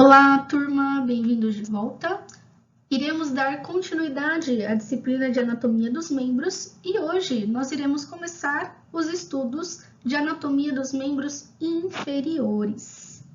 Olá, turma, bem-vindos de volta. Iremos dar continuidade à disciplina de anatomia dos membros e hoje nós iremos começar os estudos de anatomia dos membros inferiores.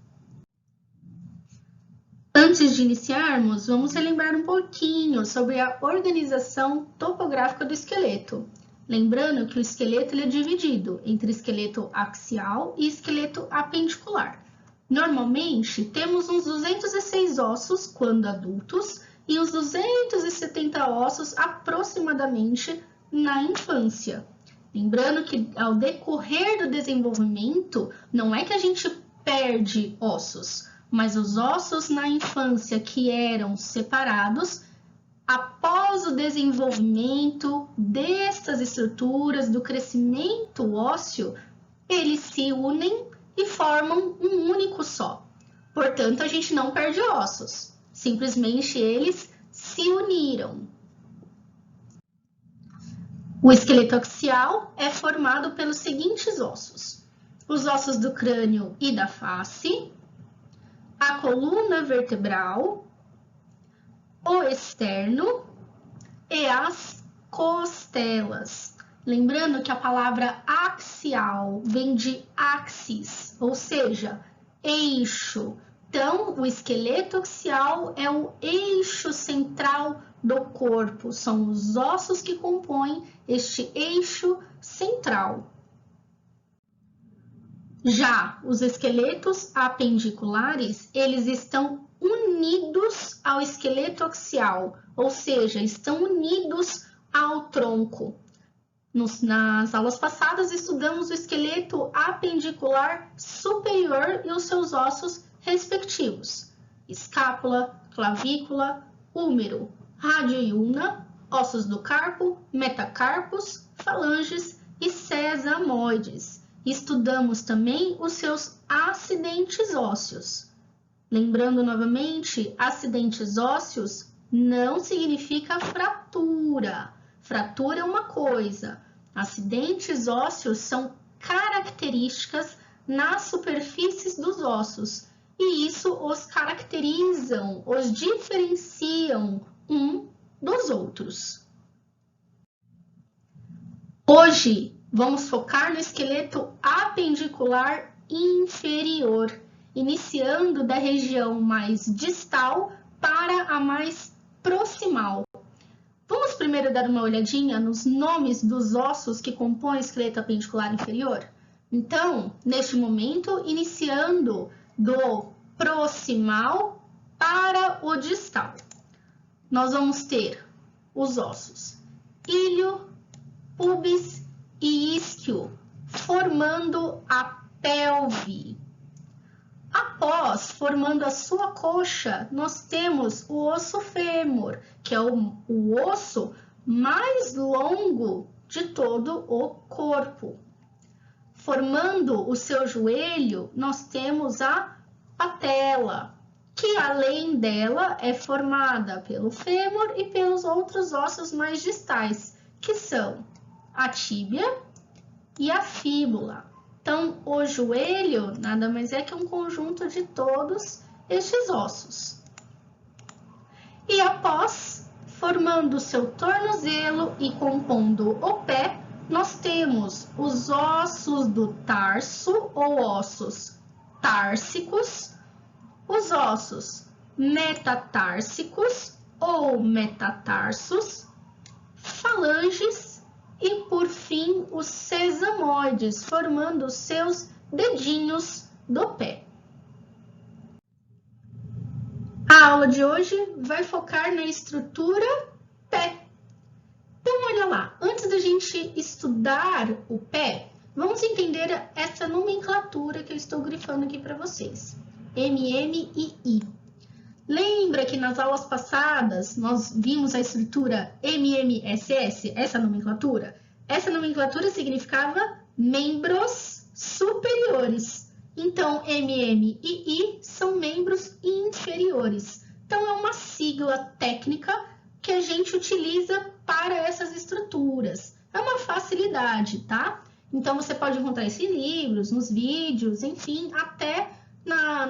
Antes de iniciarmos, vamos relembrar um pouquinho sobre a organização topográfica do esqueleto. Lembrando que o esqueleto é dividido entre esqueleto axial e esqueleto apendicular. Normalmente, temos uns 206 ossos quando adultos e uns 270 ossos aproximadamente na infância. Lembrando que ao decorrer do desenvolvimento, não é que a gente perde ossos, mas os ossos na infância que eram separados, após o desenvolvimento destas estruturas, do crescimento ósseo, eles se unem e formam um único só. Portanto, a gente não perde ossos, simplesmente eles se uniram. O esqueleto axial é formado pelos seguintes ossos: os ossos do crânio e da face, a coluna vertebral, o externo e as costelas. Lembrando que a palavra axial vem de axis, ou seja, eixo. Então, o esqueleto axial é o eixo central do corpo, são os ossos que compõem este eixo central. Já os esqueletos apendiculares, eles estão unidos ao esqueleto axial, ou seja, estão unidos ao tronco. Nas aulas passadas, estudamos o esqueleto apendicular superior e os seus ossos respectivos: escápula, clavícula, húmero, rádio e ulna, ossos do carpo, metacarpos, falanges e sesamoides. Estudamos também os seus acidentes ósseos. Lembrando novamente, acidentes ósseos não significa fratura. Fratura é uma coisa, acidentes ósseos são características nas superfícies dos ossos e isso os caracterizam, os diferenciam um dos outros. Hoje vamos focar no esqueleto apendicular inferior, iniciando da região mais distal para a mais proximal. Vamos primeiro dar uma olhadinha nos nomes dos ossos que compõem o esqueleto apendicular inferior? Então, neste momento, iniciando do proximal para o distal, nós vamos ter os ossos ilho, pubis e isquio, formando a pelve. Após, formando a sua coxa, nós temos o osso fêmur, que é o osso mais longo de todo o corpo. Formando o seu joelho, nós temos a patela, que além dela é formada pelo fêmur e pelos outros ossos mais distais, que são a tíbia e a fíbula. Então, o joelho nada mais é que um conjunto de todos estes ossos. E após, formando o seu tornozelo e compondo o pé, nós temos os ossos do tarso ou ossos társicos, os ossos metatársicos ou metatarsos, falanges e, por fim, os sesamoides, formando os seus dedinhos do pé. A aula de hoje vai focar na estrutura pé. Então, olha lá, antes da gente estudar o pé, vamos entender essa nomenclatura que eu estou grifando aqui para vocês. MM e I. Lembra que nas aulas passadas nós vimos a estrutura MMSS, essa nomenclatura? Essa nomenclatura significava membros superiores. Então, MM e I são membros inferiores. Então, é uma sigla técnica que a gente utiliza para essas estruturas. É uma facilidade, tá? Então, você pode encontrar isso em livros, nos vídeos, enfim, até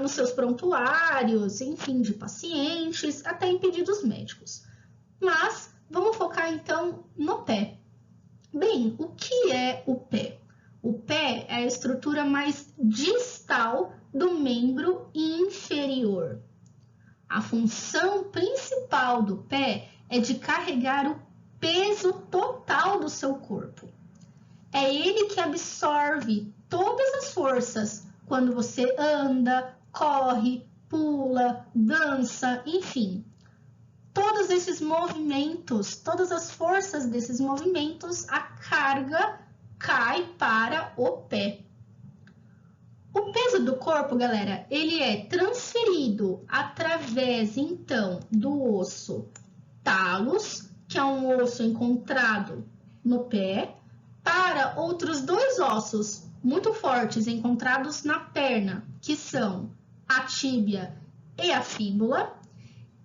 nos seus prontuários, enfim, de pacientes, até em pedidos médicos. Mas vamos focar então no pé. Bem, o que é o pé? O pé é a estrutura mais distal do membro inferior. A função principal do pé é de carregar o peso total do seu corpo. É ele que absorve todas as forças quando você anda, corre, pula, dança, enfim. Todos esses movimentos, todas as forças desses movimentos, a carga cai para o pé. O peso do corpo, galera, ele é transferido através, então, do osso talos, que é um osso encontrado no pé, para outros dois ossos muito fortes encontrados na perna, que são a tíbia e a fíbula,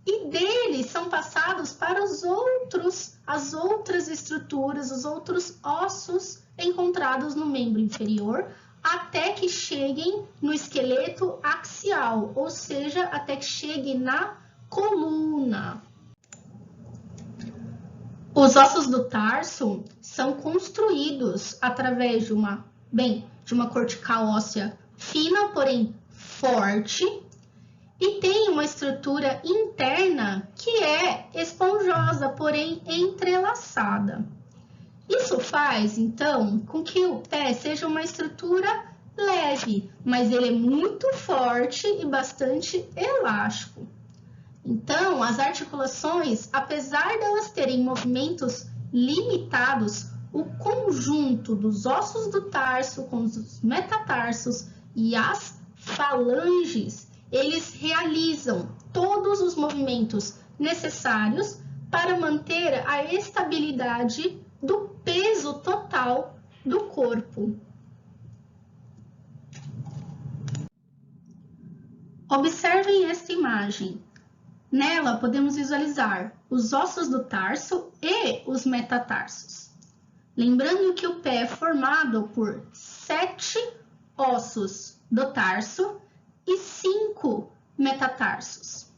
e deles são passados para as outras estruturas, os outros ossos encontrados no membro inferior, até que cheguem no esqueleto axial, ou seja, até que chegue na coluna. Os ossos do tarso são construídos através de uma cortical óssea fina, porém forte, e tem uma estrutura interna que é esponjosa, porém entrelaçada. Isso faz, então, com que o pé seja uma estrutura leve, mas ele é muito forte e bastante elástico. Então, as articulações, apesar delas terem movimentos limitados, o conjunto dos ossos do tarso com os metatarsos e as falanges, eles realizam todos os movimentos necessários para manter a estabilidade do peso total do corpo. Observem esta imagem. Nela, podemos visualizar os ossos do tarso e os metatarsos. Lembrando que o pé é formado por 7 ossos do tarso e 5 metatarsos.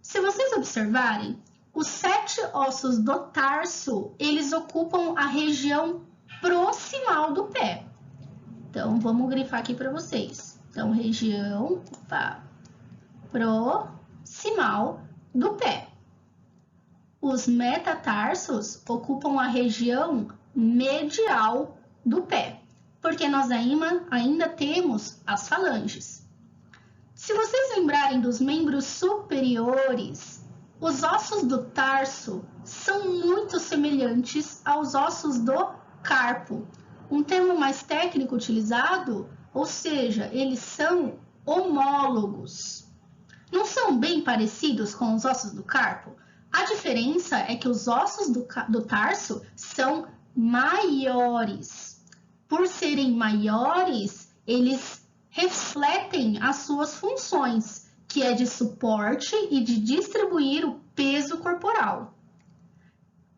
Se vocês observarem, os 7 ossos do tarso, eles ocupam a região proximal do pé. Então, vamos grifar aqui para vocês. Então, região proximal do pé. Os metatarsos ocupam a região medial do pé, porque nós ainda temos as falanges. Se vocês lembrarem dos membros superiores, os ossos do tarso são muito semelhantes aos ossos do carpo. Um termo mais técnico utilizado, ou seja, eles são homólogos. Não são bem parecidos com os ossos do carpo? A diferença é que os ossos do tarso são maiores. Por serem maiores, eles refletem as suas funções, que é de suporte e de distribuir o peso corporal.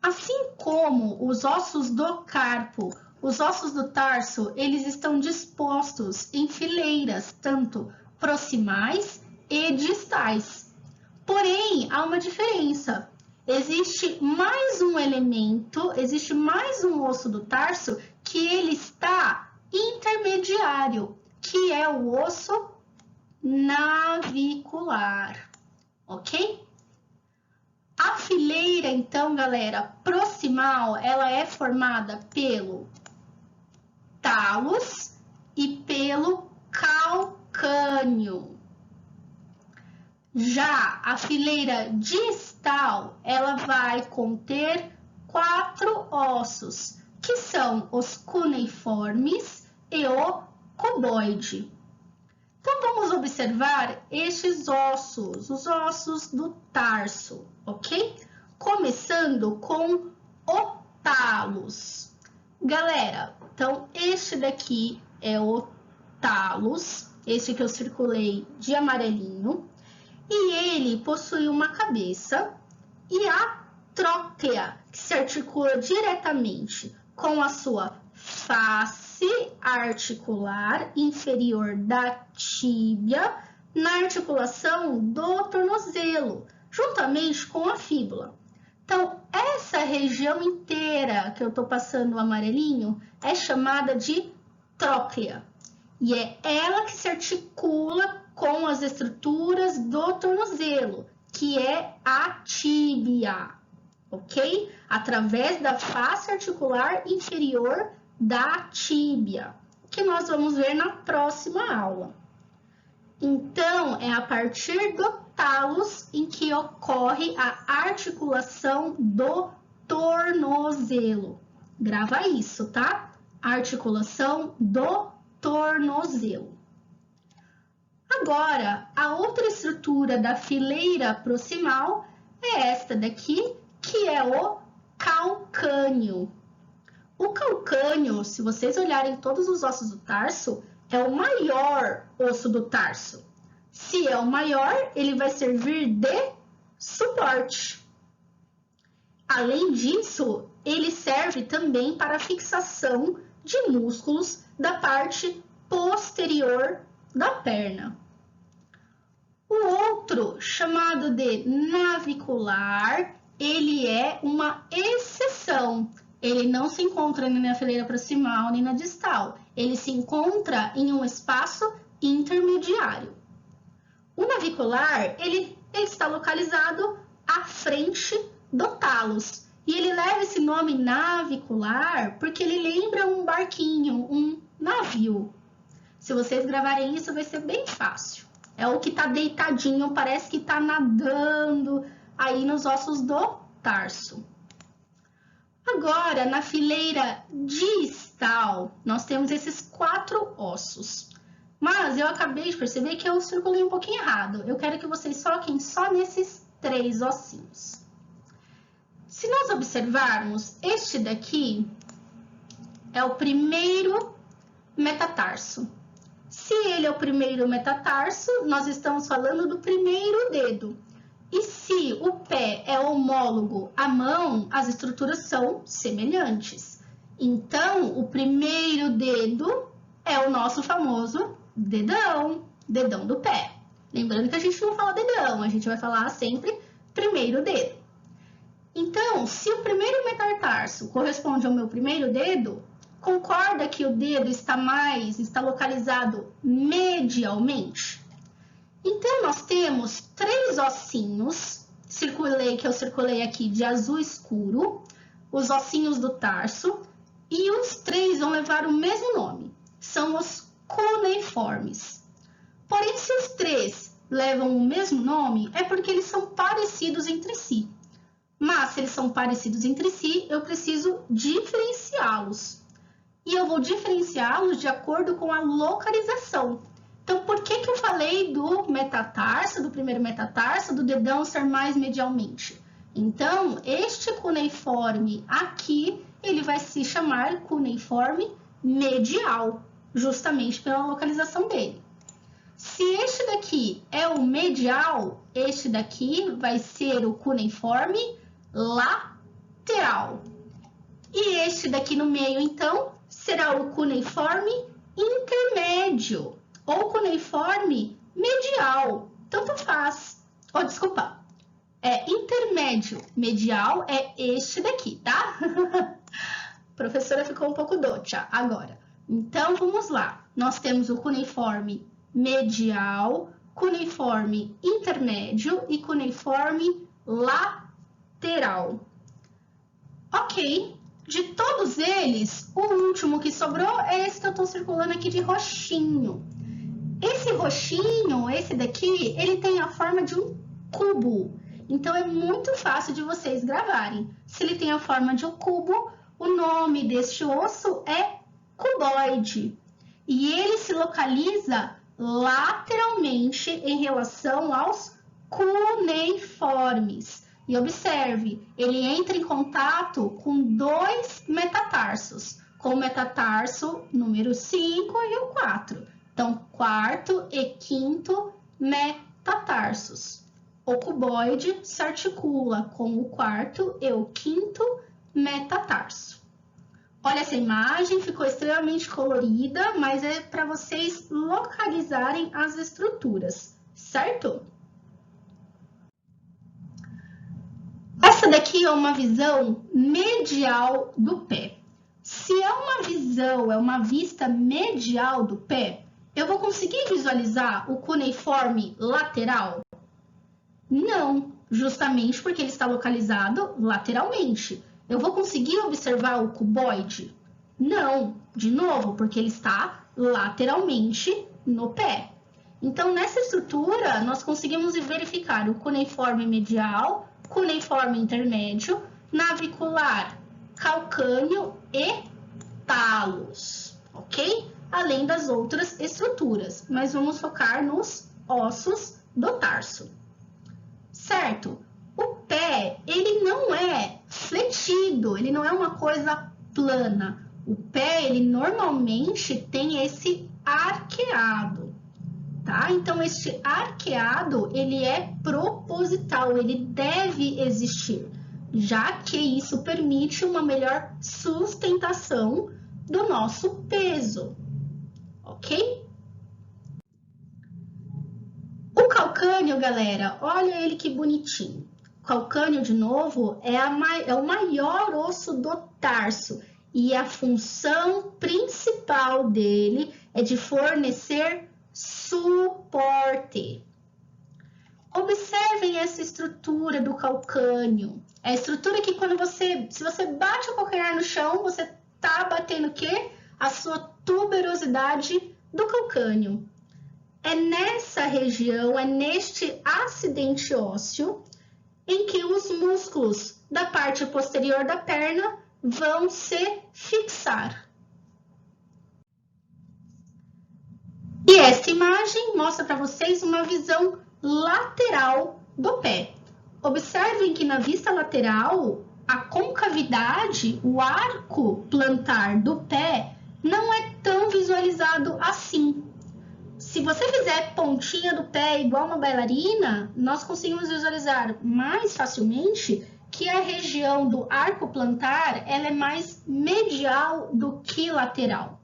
Assim como os ossos do carpo, os ossos do tarso, eles estão dispostos em fileiras, tanto proximais e distais. Porém, há uma diferença. Existe mais um elemento, existe mais um osso do tarso que ele está intermediário, que é o osso navicular, ok? A fileira, então, galera, proximal, ela é formada pelo talos e pelo calcâneo. Já a fileira distal, ela vai conter 4 ossos, que são os cuneiformes e o cuboide. Então, vamos observar estes ossos, os ossos do tarso, ok? Começando com o talos. Galera, então, este daqui é o talos, este que eu circulei de amarelinho. E ele possui uma cabeça e a tróclea, que se articula diretamente com a sua face articular inferior da tíbia na articulação do tornozelo, juntamente com a fíbula. Então, essa região inteira que eu estou passando o amarelinho é chamada de tróclea. E é ela que se articula com as estruturas do tornozelo, que é a tíbia, ok? Através da face articular inferior da tíbia, que nós vamos ver na próxima aula. Então, é a partir do talos em que ocorre a articulação do tornozelo. Grava isso, tá? Articulação do tornozelo. Agora, a outra estrutura da fileira proximal é esta daqui, que é o calcâneo. O calcâneo, se vocês olharem todos os ossos do tarso, é o maior osso do tarso. Se é o maior, ele vai servir de suporte. Além disso, ele serve também para a fixação de músculos da parte posterior da perna. O outro, chamado de navicular, ele é uma exceção. Ele não se encontra nem na fileira proximal nem na distal. Ele se encontra em um espaço intermediário. O navicular, ele está localizado à frente do talos. E ele leva esse nome navicular porque ele lembra um barquinho, um navio. Se vocês gravarem isso, vai ser bem fácil. É o que está deitadinho, parece que está nadando aí nos ossos do tarso. Agora, na fileira distal, nós temos esses 4 ossos. Mas eu acabei de perceber que eu circulei um pouquinho errado. Eu quero que vocês foquem só nesses 3 ossinhos. Se nós observarmos, este daqui é o primeiro metatarso. Se ele é o primeiro metatarso, nós estamos falando do primeiro dedo. E se o pé é homólogo à mão, as estruturas são semelhantes. Então, o primeiro dedo é o nosso famoso dedão, dedão do pé. Lembrando que a gente não fala dedão, a gente vai falar sempre primeiro dedo. Então, se o primeiro metatarso corresponde ao meu primeiro dedo, concorda que o dedo está localizado medialmente? Então, nós temos 3 ossinhos, que eu circulei aqui de azul escuro, os ossinhos do tarso, e os 3 vão levar o mesmo nome, são os cuneiformes. Porém, se os 3 levam o mesmo nome, é porque eles são parecidos entre si. Mas, se eles são parecidos entre si, eu preciso diferenciá-los. E eu vou diferenciá-los de acordo com a localização. Então, por que eu falei do metatarso, do primeiro metatarso, do dedão ser mais medialmente? Então, este cuneiforme aqui, ele vai se chamar cuneiforme medial, justamente pela localização dele. Se este daqui é o medial, este daqui vai ser o cuneiforme lateral. E este daqui no meio, então, será o cuneiforme intermédio, ou cuneiforme medial, tanto faz. Oh, desculpa, é intermédio, medial é este daqui, tá? A professora ficou um pouco doxa agora. Então, vamos lá. Nós temos o cuneiforme medial, cuneiforme intermédio e cuneiforme lateral. Ok. De todos eles, o último que sobrou é esse que eu estou circulando aqui de roxinho. Esse roxinho, esse daqui, ele tem a forma de um cubo. Então, é muito fácil de vocês gravarem. Se ele tem a forma de um cubo, o nome deste osso é cuboide. E ele se localiza lateralmente em relação aos cuneiformes. E observe, ele entra em contato com 2 metatarsos, com o metatarso número 5 e o 4. Então, 4º e 5º metatarsos. O cuboide se articula com o 4º e o 5º metatarso. Olha essa imagem, ficou extremamente colorida, mas é para vocês localizarem as estruturas. certo? Essa daqui é uma visão medial do pé. Se é uma vista medial do pé, eu vou conseguir visualizar o cuneiforme lateral? Não, justamente porque ele está localizado lateralmente. Eu vou conseguir observar o cuboide? Não, de novo, porque ele está lateralmente no pé. Então, nessa estrutura, nós conseguimos verificar o cuneiforme medial, cuneiforme intermédio, navicular, calcâneo e talos, ok? Além das outras estruturas, mas vamos focar nos ossos do tarso, certo? O pé, ele não é fletido, ele não é uma coisa plana. O pé, ele normalmente tem esse arqueado, tá? Então, este arqueado, ele é proposital, ele deve existir, já que isso permite uma melhor sustentação do nosso peso, ok? O calcâneo, galera, olha ele que bonitinho. O calcâneo, de novo, é o maior osso do tarso e a função principal dele é de fornecer suporte. Observem essa estrutura do calcâneo. É a estrutura que se você bate o calcanhar no chão, você tá batendo o quê? A sua tuberosidade do calcâneo. É nessa região, é neste acidente ósseo, em que os músculos da parte posterior da perna vão se fixar. E essa imagem mostra para vocês uma visão lateral do pé. Observem que na vista lateral, a concavidade, o arco plantar do pé, não é tão visualizado assim. Se você fizer pontinha do pé igual uma bailarina, nós conseguimos visualizar mais facilmente que a região do arco plantar ela é mais medial do que lateral.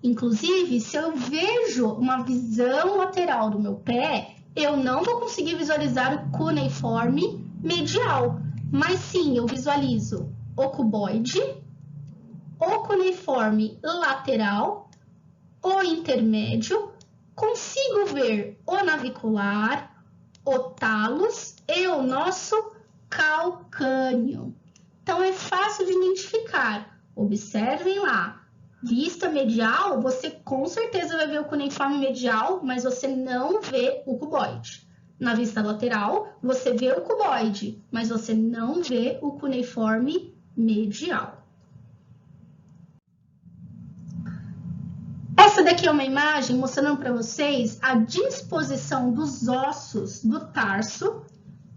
Inclusive, se eu vejo uma visão lateral do meu pé, eu não vou conseguir visualizar o cuneiforme medial, mas sim, eu visualizo o cuboide, o cuneiforme lateral, o intermédio, consigo ver o navicular, o talos e o nosso calcâneo. Então, é fácil de identificar. Observem lá. Vista medial, você com certeza vai ver o cuneiforme medial, mas você não vê o cuboide. Na vista lateral, você vê o cuboide, mas você não vê o cuneiforme medial. Essa daqui é uma imagem mostrando para vocês a disposição dos ossos do tarso,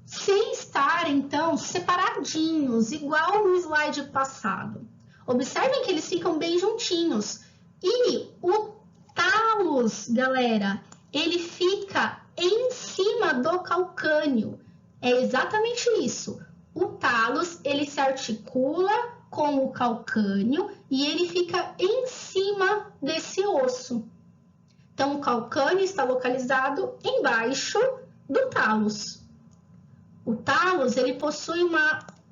sem estar, então, separadinhos, igual no slide passado. Observem que eles ficam bem juntinhos. E o talos, galera, ele fica em cima do calcâneo. É exatamente isso. O talos, ele se articula com o calcâneo e ele fica em cima desse osso. Então, o calcâneo está localizado embaixo do talos. O talos, ele possui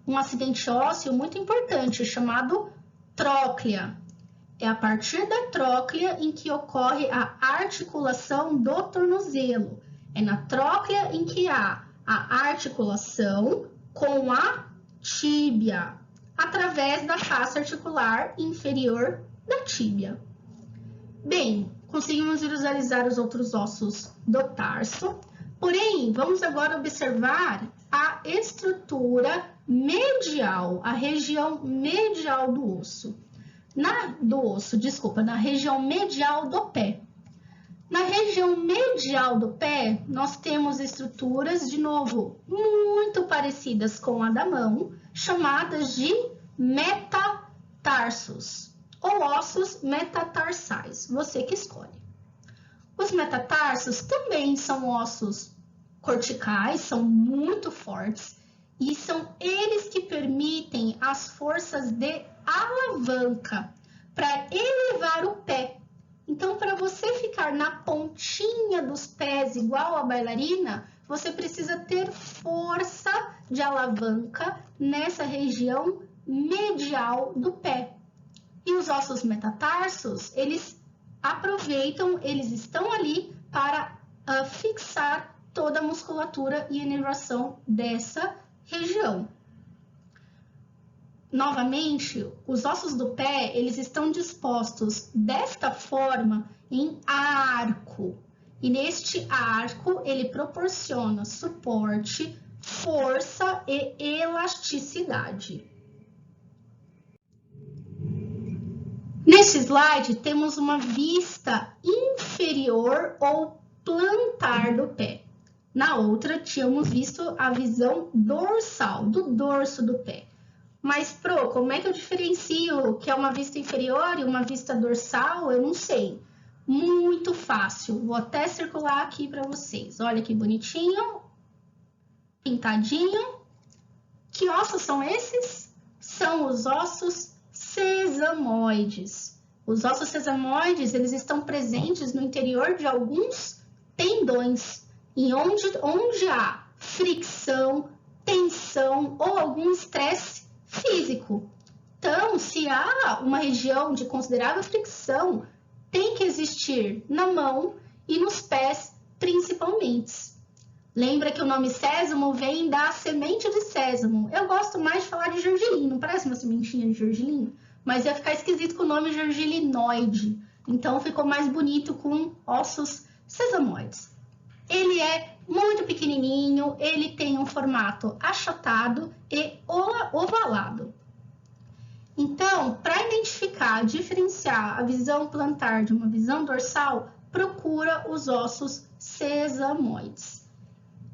um acidente ósseo muito importante, chamado tróclea. É a partir da tróclea em que ocorre a articulação do tornozelo. É na tróclea em que há a articulação com a tíbia, através da face articular inferior da tíbia. Bem, conseguimos visualizar os outros ossos do tarso, porém, vamos agora observar a estrutura medial, a região medial do osso. Na região medial do pé. Na região medial do pé, nós temos estruturas, de novo, muito parecidas com a da mão, chamadas de metatarsos, ou ossos metatarsais, você que escolhe. Os metatarsos também são ossos corticais, são muito fortes, e são eles que permitem as forças de alavanca para elevar o pé Então, para você ficar na pontinha dos pés igual a bailarina, você precisa ter força de alavanca nessa região medial do pé. E os ossos metatarsos, eles aproveitam, eles estão ali para fixar toda a musculatura e inervação dessa região. Novamente, os ossos do pé, eles estão dispostos desta forma em arco. E neste arco, ele proporciona suporte, força e elasticidade. Neste slide, temos uma vista inferior ou plantar do pé. Na outra, tínhamos visto a visão dorsal, do dorso do pé. Mas, Pro, como é que eu diferencio o que é uma vista inferior e uma vista dorsal? Eu não sei. Muito fácil. Vou até circular aqui para vocês. Olha que bonitinho. Pintadinho. Que ossos são esses? São os ossos sesamoides. Os ossos sesamoides, eles estão presentes no interior de alguns tendões, e onde há fricção, tensão ou algum estresse físico. Então, se há uma região de considerável fricção, tem que existir na mão e nos pés, principalmente. Lembra que o nome sésamo vem da semente de sésamo. Eu gosto mais de falar de gergelim, não parece uma sementinha de gergelim? Mas ia ficar esquisito com o nome gergelinoide. Então, ficou mais bonito com ossos sesamoides. Ele é muito pequenininho, ele tem um formato achatado e ovalado. Então, para identificar, diferenciar a visão plantar de uma visão dorsal, procura os ossos sesamoides.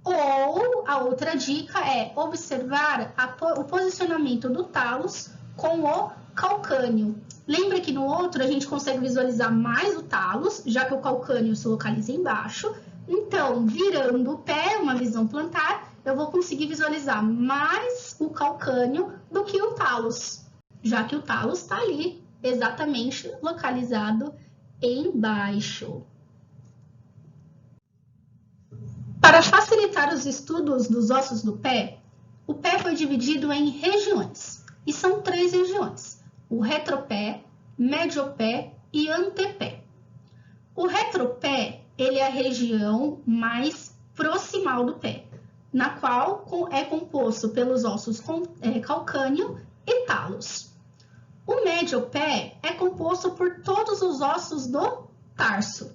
Ou a outra dica é observar o posicionamento do talos com o calcâneo. Lembra que no outro a gente consegue visualizar mais o talos, já que o calcâneo se localiza embaixo. Então, virando o pé, uma visão plantar, eu vou conseguir visualizar mais o calcâneo do que o talos, já que o talos está ali, exatamente localizado embaixo. Para facilitar os estudos dos ossos do pé, o pé foi dividido em regiões, e são 3 regiões: o retropé, mediopé e antepé. O retropé, ele é a região mais proximal do pé, na qual é composto pelos ossos calcâneo e talos. O mediopé é composto por todos os ossos do tarso,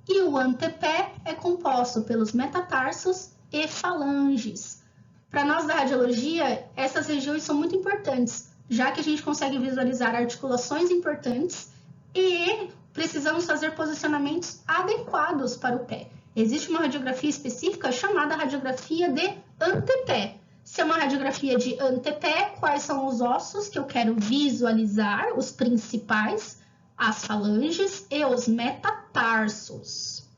e o antepé é composto pelos metatarsos e falanges. Para nós da radiologia, essas regiões são muito importantes, já que a gente consegue visualizar articulações importantes e precisamos fazer posicionamentos adequados para o pé. Existe uma radiografia específica chamada radiografia de antepé. Se é uma radiografia de antepé, quais são os ossos que eu quero visualizar, os principais, as falanges e os metatarsos.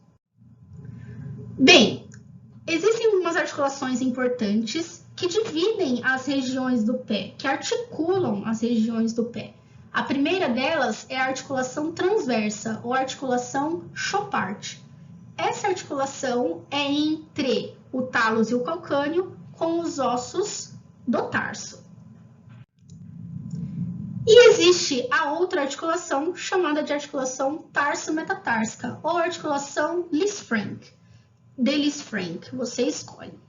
Bem, existem algumas articulações importantes que dividem as regiões do pé, que articulam as regiões do pé. A primeira delas é a articulação transversa, ou articulação Chopart. Essa articulação é entre o talos e o calcâneo com os ossos do tarso. E existe a outra articulação chamada de articulação tarso-metatársica, ou articulação Lisfranc. De Lisfranc, você escolhe.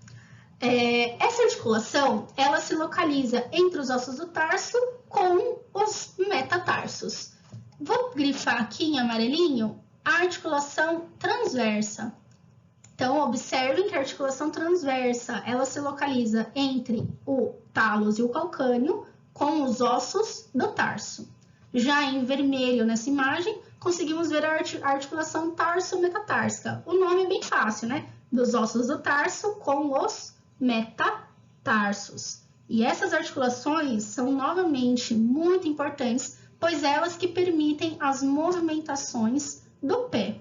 Essa articulação, ela se localiza entre os ossos do tarso com os metatarsos. Vou grifar aqui em amarelinho a articulação transversa. Então, observem que a articulação transversa, ela se localiza entre o talos e o calcâneo com os ossos do tarso. Já em vermelho nessa imagem, conseguimos ver a articulação tarso-metatársica. O nome é bem fácil, né? Dos ossos do tarso com os metatarsos. E essas articulações são novamente muito importantes, pois elas que permitem as movimentações do pé.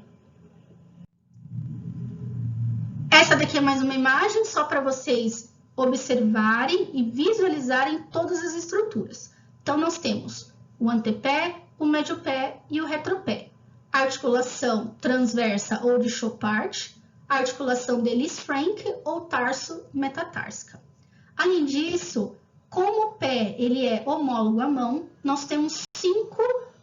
Essa daqui é mais uma imagem só para vocês observarem e visualizarem todas as estruturas. Então, nós temos o antepé, o mediopé e o retropé. articulação transversa ou de Chopard, articulação de Lisfranc ou tarso metatársica. Além disso, como o pé ele é homólogo à mão, nós temos 5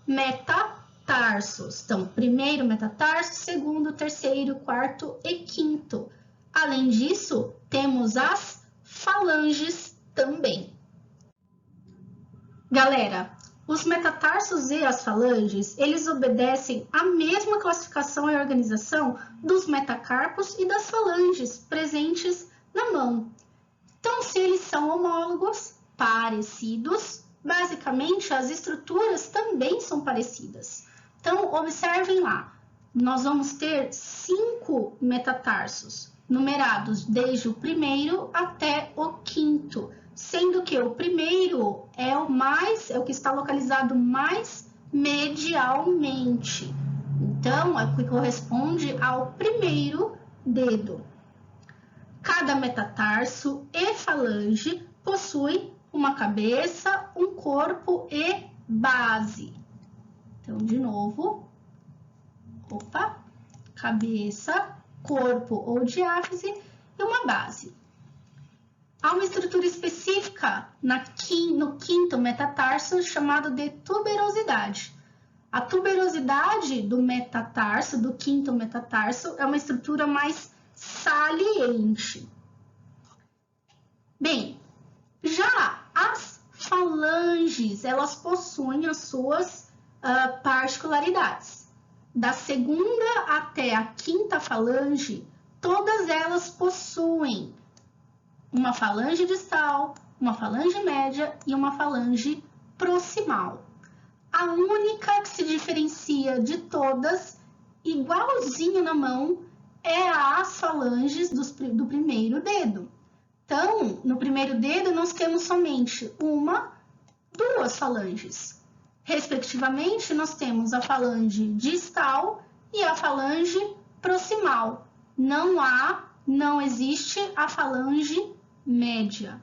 metatarsos. Então, primeiro metatarso, segundo, terceiro, quarto e quinto. Além disso, temos as falanges também. Galera, os metatarsos e as falanges, eles obedecem à mesma classificação e organização dos metacarpos e das falanges presentes na mão. Então, se eles são homólogos, parecidos, basicamente as estruturas também são parecidas. Então, observem lá, nós vamos ter 5 metatarsos, numerados desde o primeiro até o quinto, sendo que o primeiro é o que está localizado mais medialmente. Então, é o que corresponde ao primeiro dedo. Cada metatarso e falange possui uma cabeça, um corpo e base. Então, de novo, cabeça, corpo ou diáfise e uma base. Há uma estrutura específica no quinto metatarso chamado de tuberosidade. A tuberosidade do metatarso, do quinto metatarso, é uma estrutura mais saliente. Bem, já as falanges, elas possuem as suas particularidades. Da segunda até a quinta falange, todas elas possuem uma falange distal, uma falange média e uma falange proximal. A única que se diferencia de todas, igualzinho na mão, é as falanges do primeiro dedo. Então, no primeiro dedo, nós temos somente duas falanges. Respectivamente, nós temos a falange distal e a falange proximal. Não existe a falange média.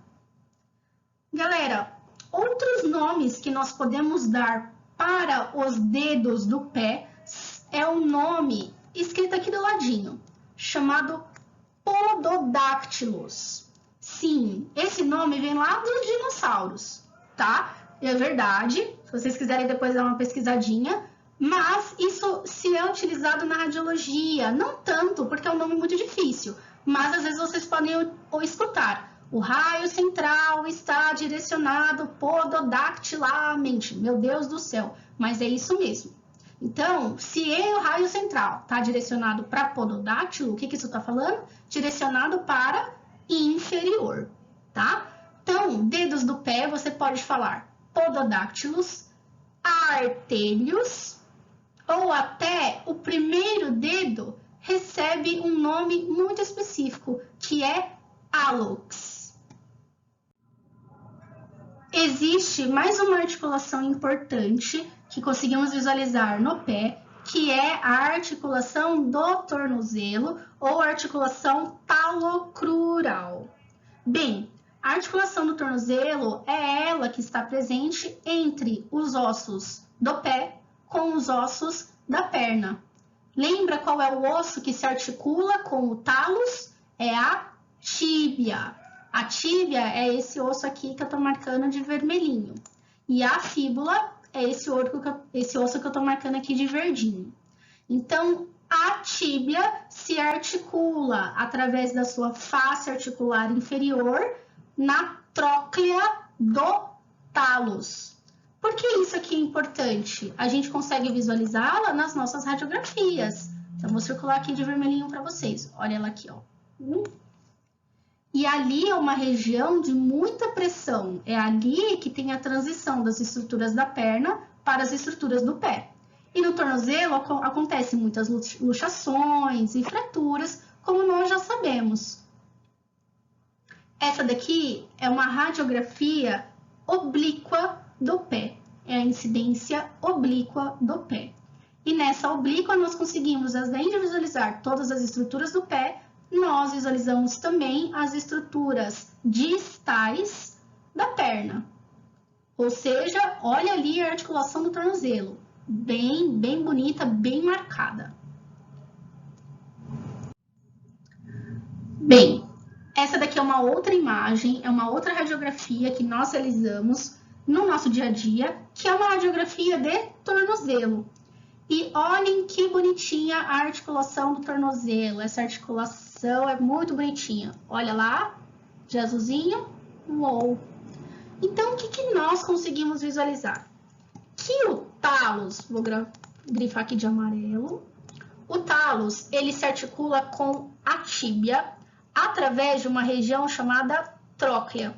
Galera, outros nomes que nós podemos dar para os dedos do pé é um nome escrito aqui do ladinho, chamado pododáctilos. Sim, esse nome vem lá dos dinossauros, tá? É verdade, se vocês quiserem depois dar uma pesquisadinha, mas isso se é utilizado na radiologia, não tanto, porque é um nome muito difícil, mas às vezes vocês podem escutar. O raio central está direcionado pododactilamente. Meu Deus do céu, mas é isso mesmo. Então, se o raio central está direcionado para pododáctilo, o que isso está falando? Direcionado para inferior, tá? Então, dedos do pé, você pode falar pododáctilos, artérios, ou até o primeiro dedo recebe um nome muito específico, que é hallux. Existe mais uma articulação importante que conseguimos visualizar no pé, que é a articulação do tornozelo ou articulação talocrural. Bem, a articulação do tornozelo é ela que está presente entre os ossos do pé com os ossos da perna. Lembra qual é o osso que se articula com o talos? É a tíbia. A tíbia é esse osso aqui que eu estou marcando de vermelhinho. E a fíbula é esse osso que eu estou marcando aqui de verdinho. Então, a tíbia se articula através da sua face articular inferior na tróclea do talos. Por que isso aqui é importante? A gente consegue visualizá-la nas nossas radiografias. Então, vou circular aqui de vermelhinho para vocês. Olha ela aqui, ó. E ali é uma região de muita pressão. É ali que tem a transição das estruturas da perna para as estruturas do pé. E no tornozelo acontecem muitas luxações e fraturas, como nós já sabemos. Essa daqui é uma radiografia oblíqua do pé. É a incidência oblíqua do pé. E nessa oblíqua nós conseguimos, além de visualizar todas as estruturas do pé, nós visualizamos também as estruturas distais da perna. Ou seja, olha ali a articulação do tornozelo. bem bonita, bem marcada. Bem, essa daqui é uma outra imagem, é uma outra radiografia que nós realizamos no nosso dia a dia, que é uma radiografia de tornozelo. E olhem que bonitinha a articulação do tornozelo. Essa articulação é muito bonitinha. Olha lá, de azulzinho, uou. Então, o que nós conseguimos visualizar? Que o talos, vou grifar aqui de amarelo, o talos, ele se articula com a tíbia através de uma região chamada tróclea.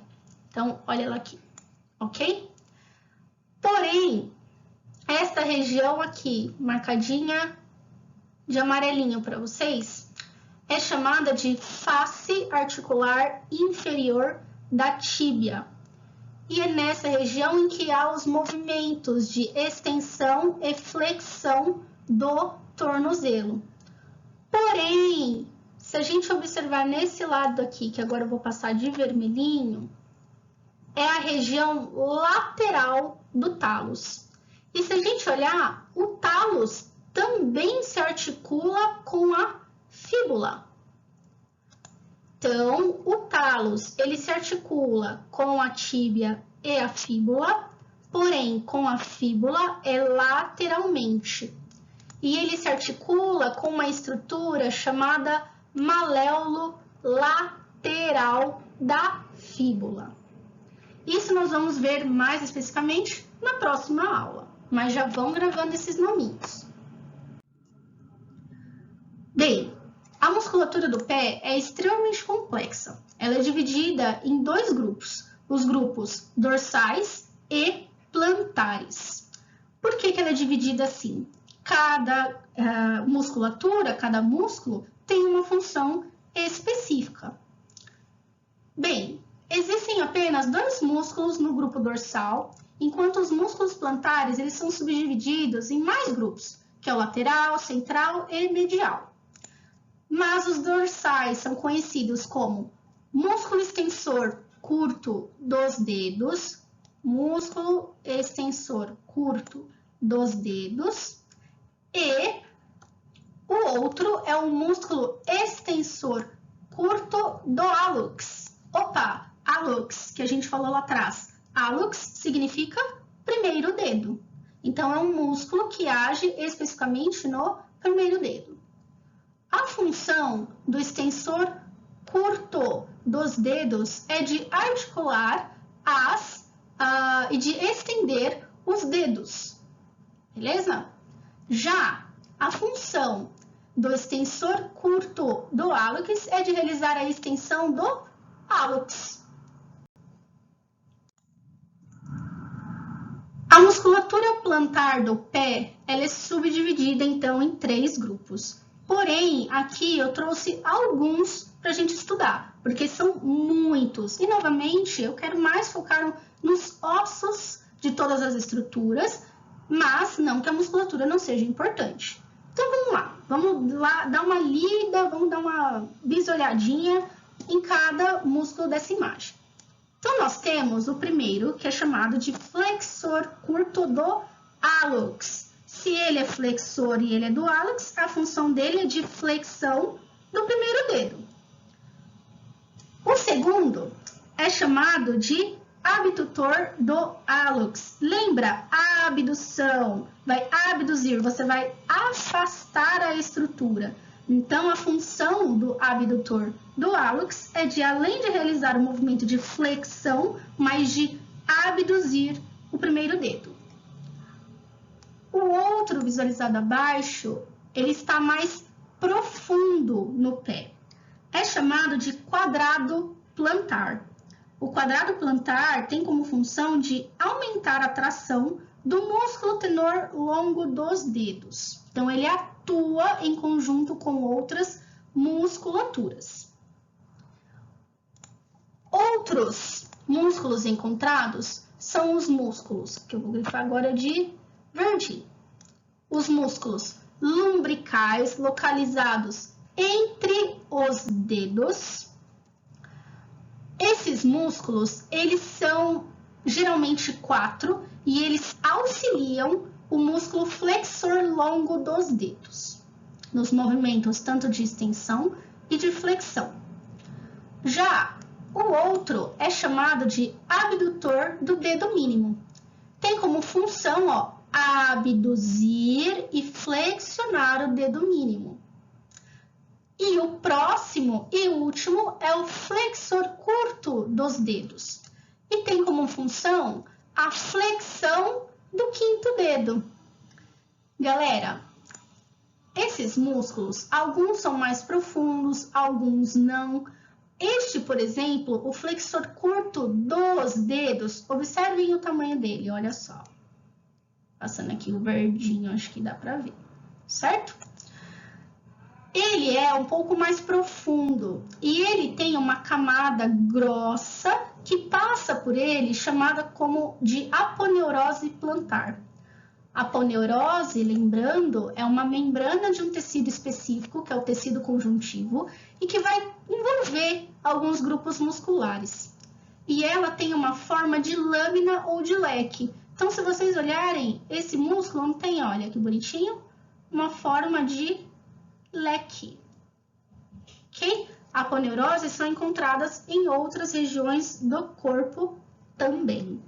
Então, olha ela aqui, ok? Porém, esta região aqui, marcadinha de amarelinho para vocês, é chamada de face articular inferior da tíbia. E é nessa região em que há os movimentos de extensão e flexão do tornozelo. Porém, se a gente observar nesse lado aqui, que agora eu vou passar de vermelhinho, é a região lateral do talos. E se a gente olhar, o talos também se articula com a fíbula. Então, o talos, ele se articula com a tíbia e a fíbula, porém, com a fíbula é lateralmente. E ele se articula com uma estrutura chamada maléolo lateral da fíbula. Isso nós vamos ver mais especificamente na próxima aula, mas já vão gravando esses nominhos. Bem, a musculatura do pé é extremamente complexa. Ela é dividida em dois grupos, os grupos dorsais e plantares. Por que ela é dividida assim? Cada musculatura, cada músculo tem uma função específica. Bem, existem apenas dois músculos no grupo dorsal, enquanto os músculos plantares eles são subdivididos em mais grupos, que é o lateral, central e medial. Mas os dorsais são conhecidos como músculo extensor curto dos dedos, músculo extensor curto dos dedos, e o outro é o músculo extensor curto do hallux. Opa, hallux, que a gente falou lá atrás. Hallux significa primeiro dedo. Então, é um músculo que age especificamente no primeiro dedo. A função do extensor curto dos dedos é de articular e de estender os dedos, beleza? Já a função do extensor curto do hallux é de realizar a extensão do hallux. A musculatura plantar do pé ela é subdividida então em três grupos. Porém, aqui eu trouxe alguns para a gente estudar, porque são muitos. E, novamente, eu quero mais focar nos ossos de todas as estruturas, mas não que a musculatura não seja importante. Então, vamos lá dar uma lida, vamos dar uma bisolhadinha em cada músculo dessa imagem. Então, nós temos o primeiro, que é chamado de flexor curto do hallux. Se ele é flexor e ele é do hallux, a função dele é de flexão do primeiro dedo. O segundo é chamado de abdutor do hallux. Lembra? A abdução vai abduzir, você vai afastar a estrutura. Então, a função do abdutor do hallux é de, além de realizar o movimento de flexão, mas de abduzir o primeiro dedo. O outro visualizado abaixo, ele está mais profundo no pé. É chamado de quadrado plantar. O quadrado plantar tem como função de aumentar a tração do músculo tenor longo dos dedos. Então, ele atua em conjunto com outras musculaturas. Outros músculos encontrados são os músculos, que eu vou grifar agora de verde. Os músculos lumbricais localizados entre os dedos. Esses músculos, eles são geralmente 4 e eles auxiliam o músculo flexor longo dos dedos, nos movimentos tanto de extensão e de flexão. Já o outro é chamado de abdutor do dedo mínimo. Tem como função, ó, abduzir e flexionar o dedo mínimo. E o próximo e último é o flexor curto dos dedos. E tem como função a flexão do quinto dedo. Galera, esses músculos, alguns são mais profundos, alguns não. Este, por exemplo, o flexor curto dos dedos, observem o tamanho dele, olha só. Passando aqui o verdinho, acho que dá para ver, certo? Ele é um pouco mais profundo e ele tem uma camada grossa que passa por ele, chamada como de aponeurose plantar. Aponeurose, lembrando, é uma membrana de um tecido específico, que é o tecido conjuntivo, e que vai envolver alguns grupos musculares. E ela tem uma forma de lâmina ou de leque. Então, se vocês olharem, esse músculo não tem, olha que bonitinho, uma forma de leque. Ok? Aponeuroses são encontradas em outras regiões do corpo também.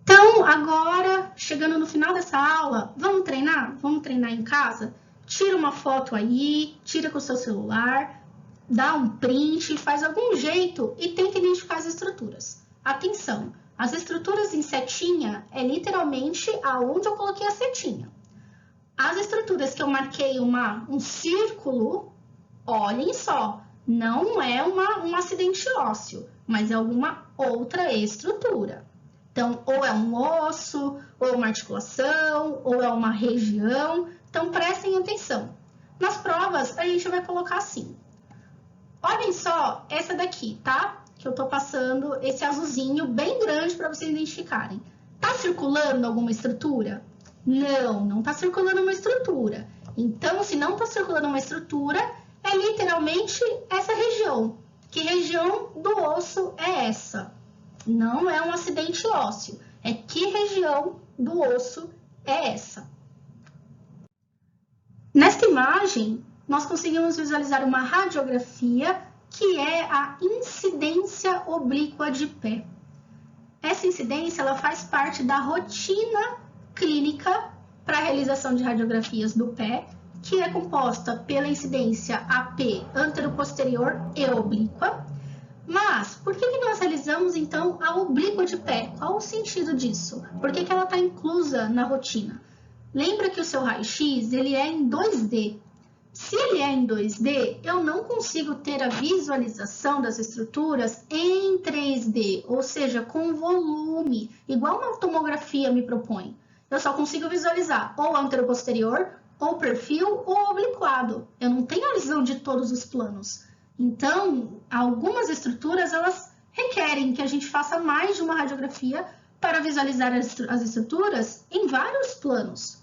Então, agora, chegando no final dessa aula, vamos treinar? Vamos treinar em casa? Tira uma foto aí, tira com o seu celular, dá um print, faz algum jeito e tenta identificar as estruturas. Atenção, as estruturas em setinha é literalmente aonde eu coloquei a setinha. As estruturas que eu marquei um círculo, olhem só, não é um acidente ósseo, mas é alguma outra estrutura. Então, ou é um osso, ou é uma articulação, ou é uma região. Então, prestem atenção. Nas provas, a gente vai colocar assim. Olhem só essa daqui, tá? Que eu tô passando esse azulzinho bem grande para vocês identificarem. Tá circulando alguma estrutura? Não, não tá circulando uma estrutura. Então, se não tá circulando uma estrutura, é literalmente essa região. Que região do osso é essa? Não é um acidente ósseo, é que região do osso é essa. Nesta imagem, nós conseguimos visualizar uma radiografia que é a incidência oblíqua de pé. Essa incidência ela faz parte da rotina clínica para a realização de radiografias do pé, que é composta pela incidência AP anteroposterior e oblíqua. Mas, por que nós realizamos, então, a oblíqua de pé? Qual o sentido disso? Por que ela está inclusa na rotina? Lembra que o seu raio-x, ele é em 2D. Se ele é em 2D, eu não consigo ter a visualização das estruturas em 3D, ou seja, com volume, igual uma tomografia me propõe. Eu só consigo visualizar ou anteroposterior, ou perfil, ou obliquado. Eu não tenho a visão de todos os planos. Então, algumas estruturas, elas requerem que a gente faça mais de uma radiografia para visualizar as estruturas em vários planos.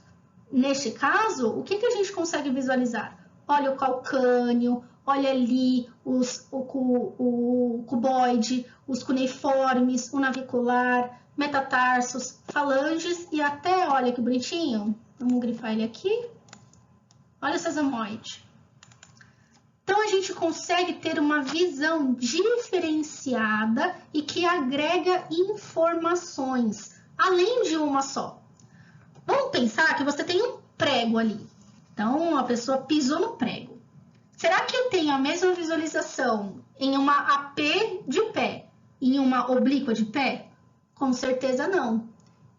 Neste caso, o que a gente consegue visualizar? Olha o calcâneo, olha ali o cuboide, os cuneiformes, o navicular, metatarsos, falanges e até, olha que bonitinho, vamos grifar ele aqui, olha o sesamoide. Então, a gente consegue ter uma visão diferenciada e que agrega informações, além de uma só. Vamos pensar que você tem um prego ali. Então, a pessoa pisou no prego. Será que eu tenho a mesma visualização em uma AP de pé e em uma oblíqua de pé? Com certeza não.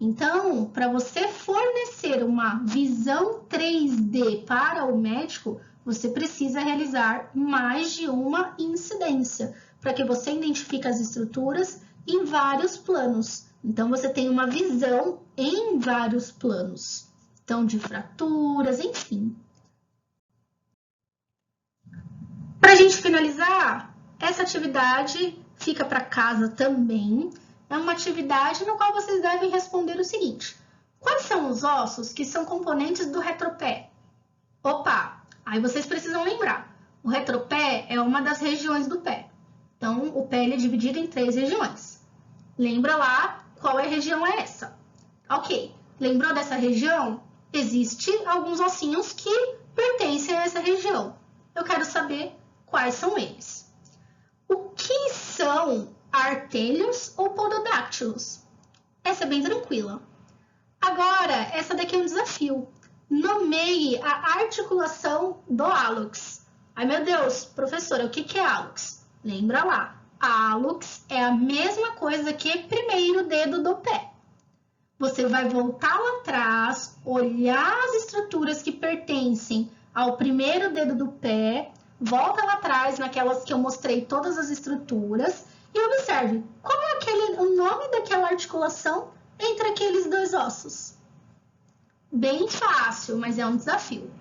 Então, para você fornecer uma visão 3D para o médico, você precisa realizar mais de uma incidência, para que você identifique as estruturas em vários planos. Então, você tem uma visão em vários planos. Então, de fraturas, enfim. Para a gente finalizar, essa atividade fica para casa também. É uma atividade no qual vocês devem responder o seguinte. Quais são os ossos que são componentes do retropé? Opa! Aí vocês precisam lembrar. O retropé é uma das regiões do pé. Então, o pé ele é dividido em 3 regiões. Lembra lá qual região é essa? Ok, lembrou dessa região? Existem alguns ossinhos que pertencem a essa região. Eu quero saber quais são eles. O que são artérios ou pododáctilos? Essa é bem tranquila. Agora, essa daqui é um desafio. Nomeie a articulação do hálux. Ai, meu Deus, professora, o que é hálux? Lembra lá, hálux é a mesma coisa que primeiro dedo do pé. Você vai voltar lá atrás, olhar as estruturas que pertencem ao primeiro dedo do pé, volta lá atrás naquelas que eu mostrei todas as estruturas e observe qual é o nome daquela articulação entre aqueles dois ossos. Bem fácil, mas é um desafio.